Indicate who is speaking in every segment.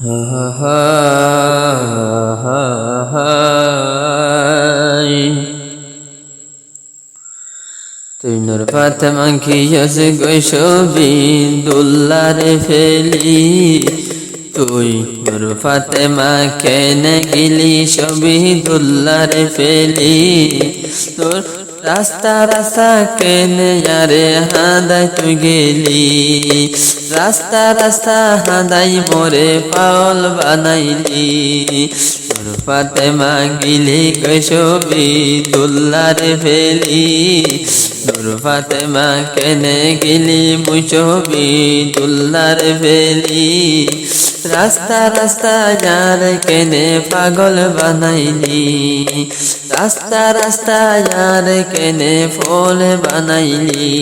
Speaker 1: তুই নূর ফাতেমা খিয়াস গই ছবি দুল্লারে ফেলি, তুই নূর ফাতেমা কেনে গিলি ছবি দুল্লারে ফেলি। তোর রাস্তা রাস্তা কেনে আরে হাদাই তুই গেলি, রাস্তা রাস্তা হাদাই মোরে পাগল বানাইলি। নূর ফাতেমা গিলি গই ছবি দুল্লারে ফেলি, নূর ফাতেমা কেনে গিলি মুই ছবি দুল্লারে ফেলি। রাস্তা রাস্তা যার কেনে পাগল বানাইলি, রাস্তা রাস্তা যার কেনে ফল বানাইলি।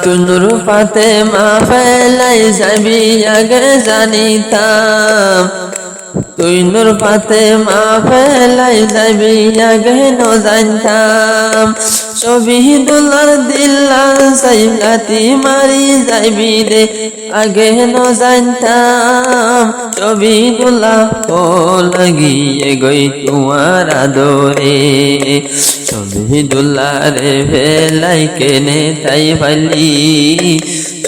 Speaker 1: তুই নূর ফাতেমা ফেলাই যাবি আগে জানিতাম, তুই নূর ফাতেমা ফেলাই যাবি আগে ন জানতাম। শহীদুল্লাহর দিল্লার সাইলাতি মারি যাইবি রে আগে ন জানতাম। শহীদুল্লাহ ও লাগিয়ে গই তোমার আদরে, শহীদুল্লাহ রে ফেলাই কেনে তাই পালি,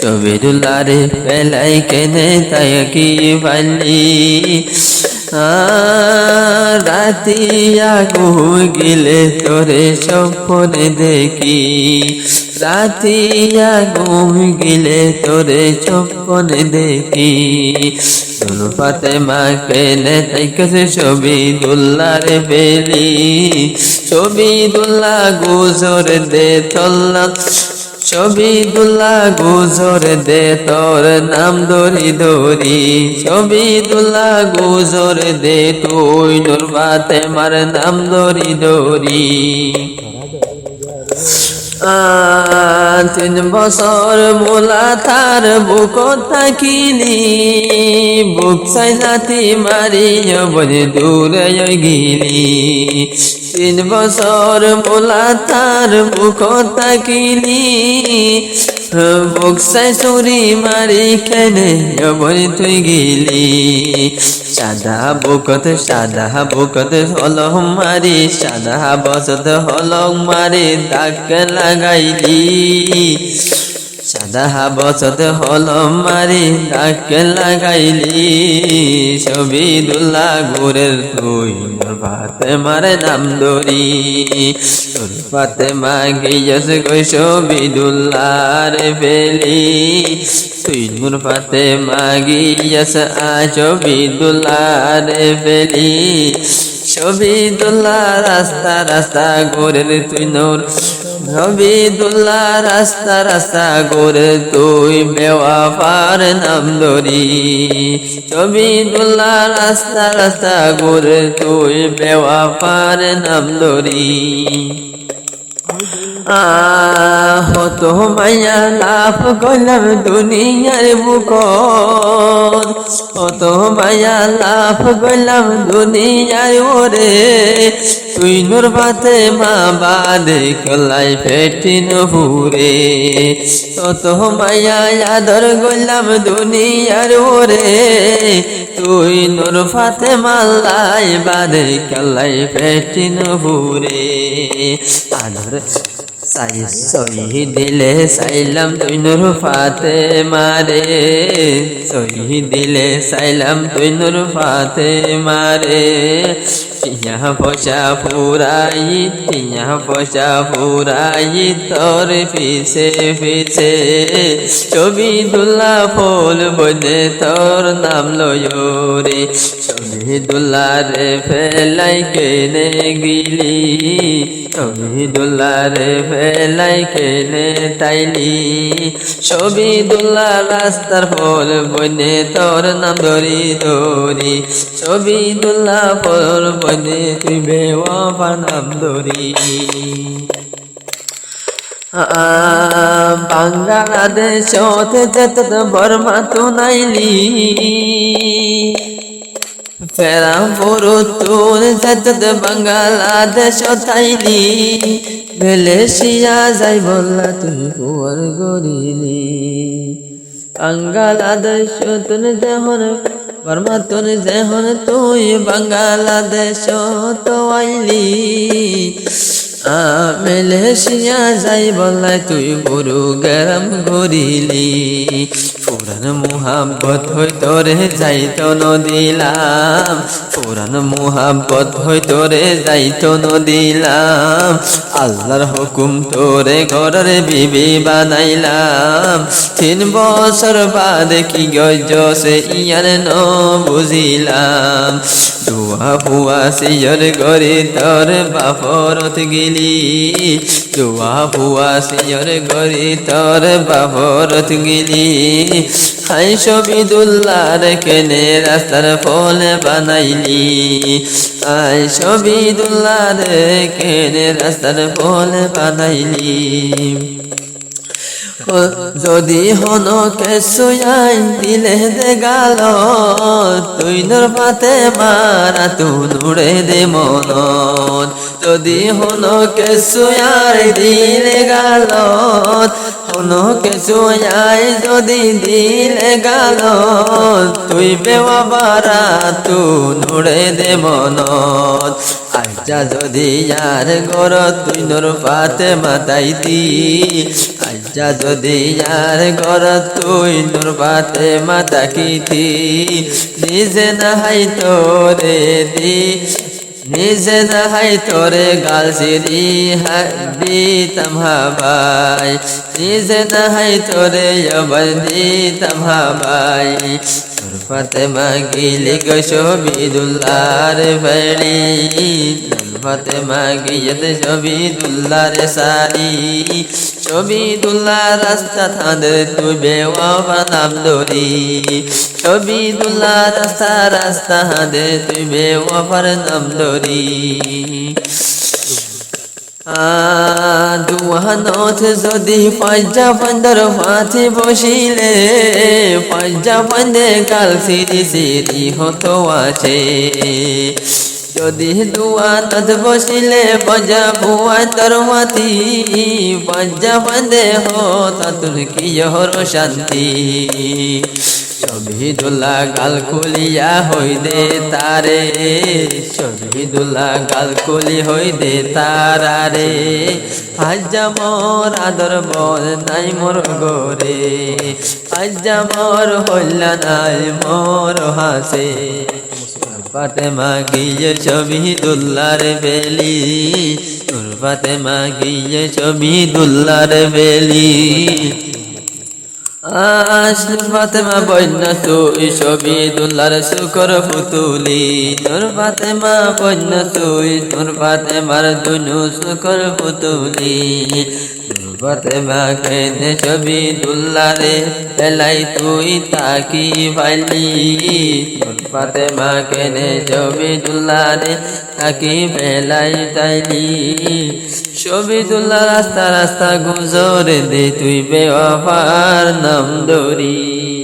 Speaker 1: শহীদুল্লাহ রে ফেলাই কেনে তাই কি পালি। রাতিয়া গিলে তোরে স্বপ্নে দেখি, রাতিয়া গিলে তোরে স্বপ্নে দেখি। নূর ফাতেমা কেনে তাইকাছে ছবি দুল্লারে ফেলি, ছবি দুল্লা গুজর দে তল্লা, শহীদুল্লাহ গুজর দে তোর নাম দরি দরি, শহীদুল্লাহ গুজর দে তুই নূর ফাতেমার নাম দরি দরি। 3 বছর মোলা তার বুক থাকিলি, বুক সাইলাতি মারি বনে দূরে গিলি। 3 বছর মোলা তার বুক থাকিলি, বুক সাই চুরি মারি কেনে বনে তুই গিলি। সাদা বুকত হলম মারি, সাদা বসত হলম মারি দাগ লাগাইলি, সাদা বসত হলম মারি দাগ লাগাইলি। শহীদুল্লাহ গোরের তুই নূর ফাতেমার নাম ধরি, নূর ফাতেমা গিয়াস গই শহীদুল্লাহ রে ফেলি, তুই নূর ফাতেমা গিয়াস আ শহীদুল্লাহ রে ফেলি। শহীদুল্লাহ রাস্তা রাস্তা গোরের তুই নূর, শহীদুল্লাহ রাস্তা রাস্তা গোরে তুই বেওয়াফার নাম ধরি, শহীদুল্লাহ রাস্তা রাস্তা গোরে তুই বেওয়াফার নাম ধরি। হত মায়া লাভ করলাম দুনিয়ার বুকত, হত মায়া লাভ করলাম দুনিয়ার ওরে, তুই নূর ফাতেমা বাদে কলাই পেটিন হুরে। তত মায়া আদর করলাম দুনিয়ার ওরে, তুই নূর ফাতেমা লাই বাদে কলাই পেটিন হুরে। আদর দিলে সাইলাম তুই নূর ফাতেমা রে, দিলে সাইলাম তুই নূর ফাতেমা রে। টিয়া পয়সা ফুরাই তোর পিছে পিছে, শহীদুল্লাহ ফুল বনে তোর নাম লয় রে। শহীদুল্লাহ রে ফেলাই কেনে গিলি, শহীদুল্লাহ রে ফেলাই কেনে তাইলি। শহীদুল্লাহ রাস্তার ফুল বনে তোর নাম ধরি ধরি, শহীদুল্লাহ ফুল বনে তুই বেওয়াফার নাম ধরি। বাংলাদেশ যেত বর্মা তো নাইলি, ফেরা পুরুতুন যেত বাংলাদেশ তাইলি, মালয়েশিয়া যাই বললা তুই কুয়ার গরিলি। বাংলাদেশ তুন যেহন বর্মা তুন যেহন তুই বাংলাদেশ তো আইলি মালয়েশিয়া যাই বলাই তুই গুরু গরম ঘুরিলি পুরান মুহাব্বত হই তোরে যাইতো নদিলাম পুরান মুহাব্বত হই তোরে যাইতো নদিলাম আল্লাহর হুকুম তোরে ঘরের বিবি বানাইলাম 3 বছর বাদ কি গজছে ইয়ার ন বুঝিলাম দুয়া হুয়া সিয়র গরি তোর বাপরত গিলি দুয়া হুয়া সিয়র গরি তোর বাপরত গিলি হাই শবিদুল্লাহর কেনে রাস্তার ফল বানাইলি হাই শবিদুল্লাহর কেনে রাস্তার ফল বানাইলি যদি হনো কে সুয়াই দিলে দে গাল তুই নূর পাতে মারা তু নুড়ে দে মন যদি হনো কে সুয়াই দিলে গাল হনো কে সুয়াই যদি দিলে গাল তুই বেওয়া বারা তু নুড়ে দে মন আচ্ছা যদি ইয়ার গর তুই নূর পাতে মাতাইতি আচ্ছা যদি ইয়ার গর তুই নূর পাতে মাতাকিতি নিজে নাহাই তোরে দি নিজে নাহাই তোরে গাল সিরি দিতাম হাবাই নিজে নাহাই তোরে দিতাম হাবাই নূর পাতে মাগিলি গো শবিদুল্লাহর বাড়ি নূর পাতে মাগিয়ত শবিদুল্লাহর সারি শবিদুল্লাহ রাস্তা থাঁদে তুই বেওয়াফা নাম ধরি শবিদুল্লাহ রাস্তা হাঁদে তুই বেওয়াফার নাম ধরি দুয়ানত যদি পাঁচা বন্দর মাথে বসিলে পাঁচা বন্দে কাল সিরি সিরি হতো আছে যদি দুয়ানত বসিলে বজা বুয়ান্তর মাথি পাঁচা বন্দে হতা তুল কি হর শান্তি শবিদুল্লাহ গাল খুলিয়া হই দে তারে শবিদুল্লাহ গাল খুলি হই দে তারারে আজ মোর আদর বল নাই মোর গোরে আজ মোর হইলা নাই মোর হাসে পাতে মাগিয়ে শবিদুল্লাহর বেলি তোর পাতে মাগিয়ে শবিদুল্লাহর বেলি আসল ফাতেমা বন্যা তুই শবিদুল্লাহর শুকর পুতুলি নূর ফাতেমা বন্যা তুই নূর ফাতেমার দুনু শুকর পুতুলি নূর ফাতেমা কেনে শবিদুল্লাহরে বেলাই তুই তাকি পাইলি নূর ফাতেমা কেনে শবিদুল্লাহরে তাকি বেলাই তাইলি শবিদুল্লাহ রাস্তা গুজর দে তুই বেওয়াফার নাম ধরি।